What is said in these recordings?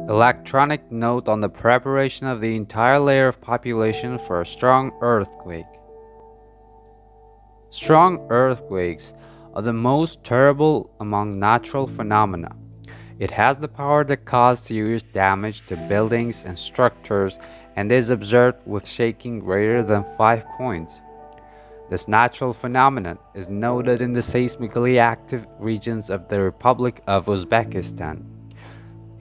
Electronic note on the preparation of the entire layer of population for a strong earthquake. Strong earthquakes are the most terrible among natural phenomena. It has the power to cause serious damage to buildings and structures and is observed with shaking greater than 5 points. This natural phenomenon is noted in the seismically active regions of the Republic of Uzbekistan.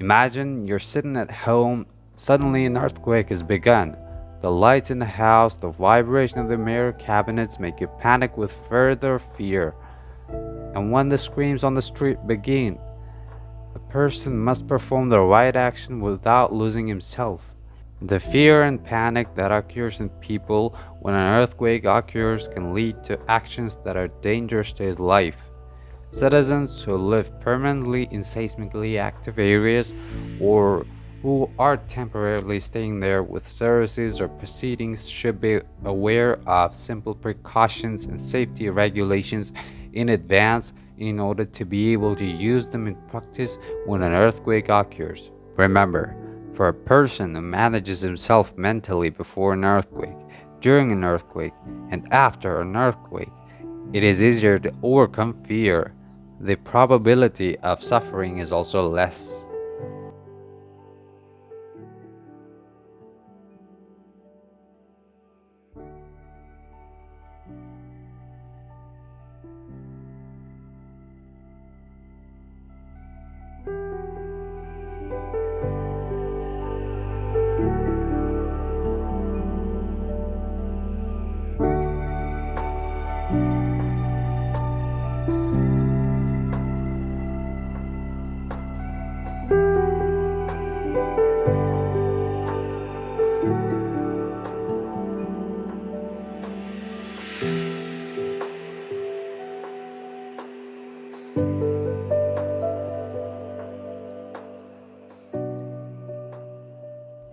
Imagine you're sitting at home, suddenly an earthquake has begun. The lights in the house, the vibration of the mirror cabinets make you panic with further fear. And when the screams on the street begin, a person must perform the right action without losing himself. The fear and panic that occurs in people when an earthquake occurs can lead to actions that are dangerous to his life. Citizens who live permanently in seismically active areas or who are temporarily staying there with services or proceedings should be aware of simple precautions and safety regulations in advance in order to be able to use them in practice when an earthquake occurs. Remember, for a person who manages himself mentally before an earthquake, during an earthquake, and after an earthquake, it is easier to overcome fear. The probability of suffering is also less.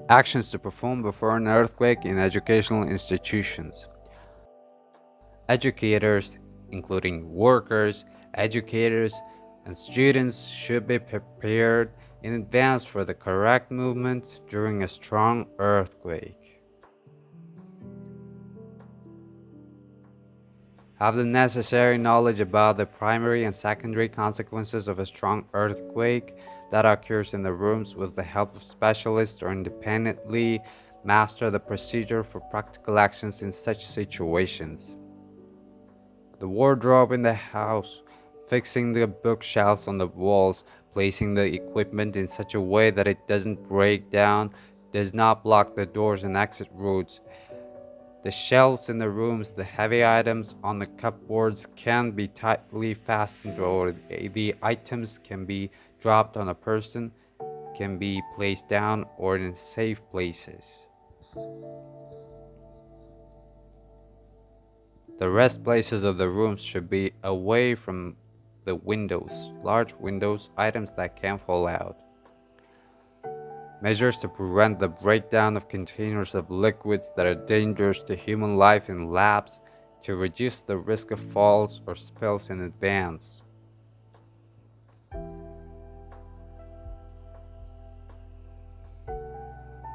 Actions to perform before an earthquake in educational institutions. Educators, including workers, educators, and students, should be prepared in advance for the correct movement during a strong earthquake. Have the necessary knowledge about the primary and secondary consequences of a strong earthquake that occurs in the rooms with the help of specialists or independently master the procedure for practical actions in such situations. The wardrobe in the house, fixing the bookshelves on the walls, placing the equipment in such a way that it doesn't break down, does not block the doors and exit routes. The shelves in the rooms, the heavy items on the cupboards can be tightly fastened, or the items can be dropped on a person, can be placed down or in safe places. The rest places of the rooms should be away from the windows, large windows, items that can fall out. Measures to prevent the breakdown of containers of liquids that are dangerous to human life in labs to reduce the risk of falls or spills in advance.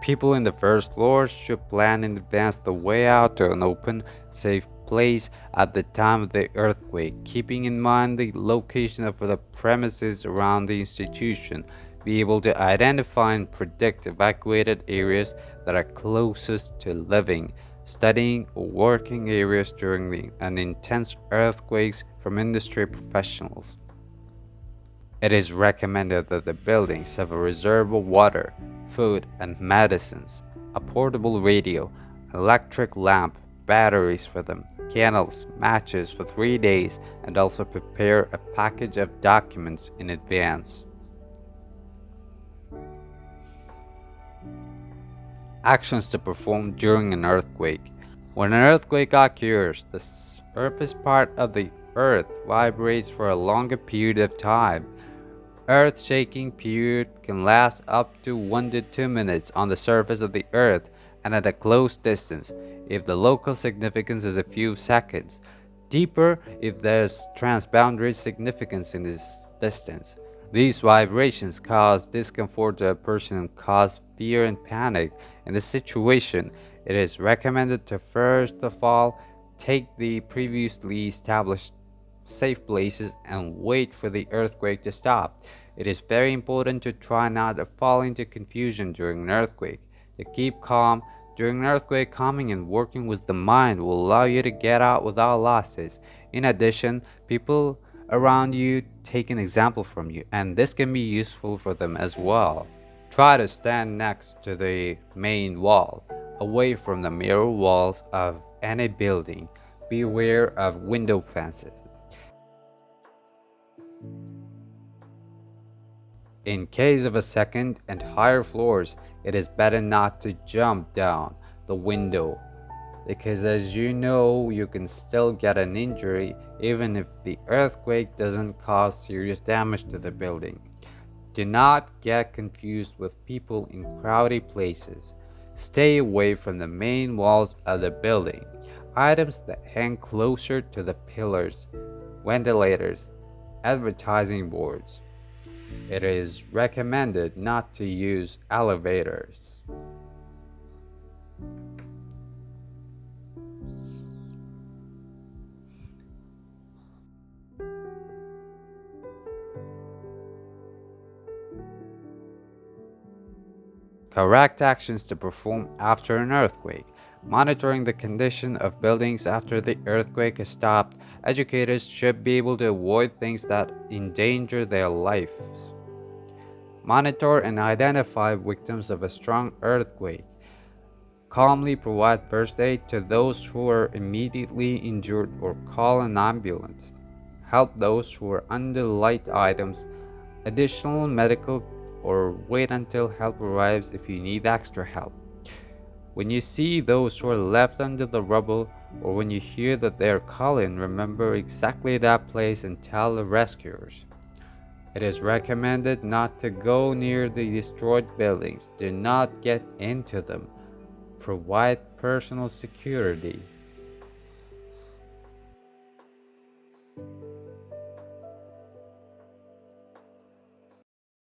People in the first floors should plan in advance the way out to an open, safe place at the time of the earthquake, keeping in mind the location of the premises around the institution. Be able to identify and predict evacuated areas that are closest to living, studying, or working areas during an intense earthquakes from industry professionals. It is recommended that the buildings have a reserve of water, food, and medicines, a portable radio, electric lamp, batteries for them, candles, matches for 3 days, and also prepare a package of documents in advance. Actions to perform during an earthquake. When an earthquake occurs, the surface part of the earth vibrates for a longer period of time. Earth shaking period can last up to 1 to 2 minutes on the surface of the earth and at a close distance, if the local significance is a few seconds. Deeper if there's transboundary significance in this distance. These vibrations cause discomfort to a person and cause fear and panic. In this situation, it is recommended to first of all take the previously established safe places and wait for the earthquake to stop. It is very important to try not to fall into confusion during an earthquake. To keep calm during an earthquake, calming and working with the mind will allow you to get out without losses. In addition, people around you take an example from you, and this can be useful for them as well. Try to stand next to the main wall, away from the mirror walls of any building. Beware of window fences. In case of a second and higher floors, it is better not to jump down the window because, as you know, you can still get an injury even if the earthquake doesn't cause serious damage to the building. Do not get confused with people in crowded places. Stay away from the main walls of the building. Items that hang closer to the pillars, ventilators, advertising boards. It is recommended not to use elevators. Correct actions to perform after an earthquake. Monitoring the condition of buildings after the earthquake has stopped. Educators should be able to avoid things that endanger their lives. Monitor and identify victims of a strong earthquake. Calmly provide first aid to those who are immediately injured or call an ambulance. Help those who are under light items, additional medical, or wait until help arrives if you need extra help. When you see those who are left under the rubble, or when you hear that they are calling, remember exactly that place and tell the rescuers. It is recommended not to go near the destroyed buildings. Do not get into them. Provide personal security.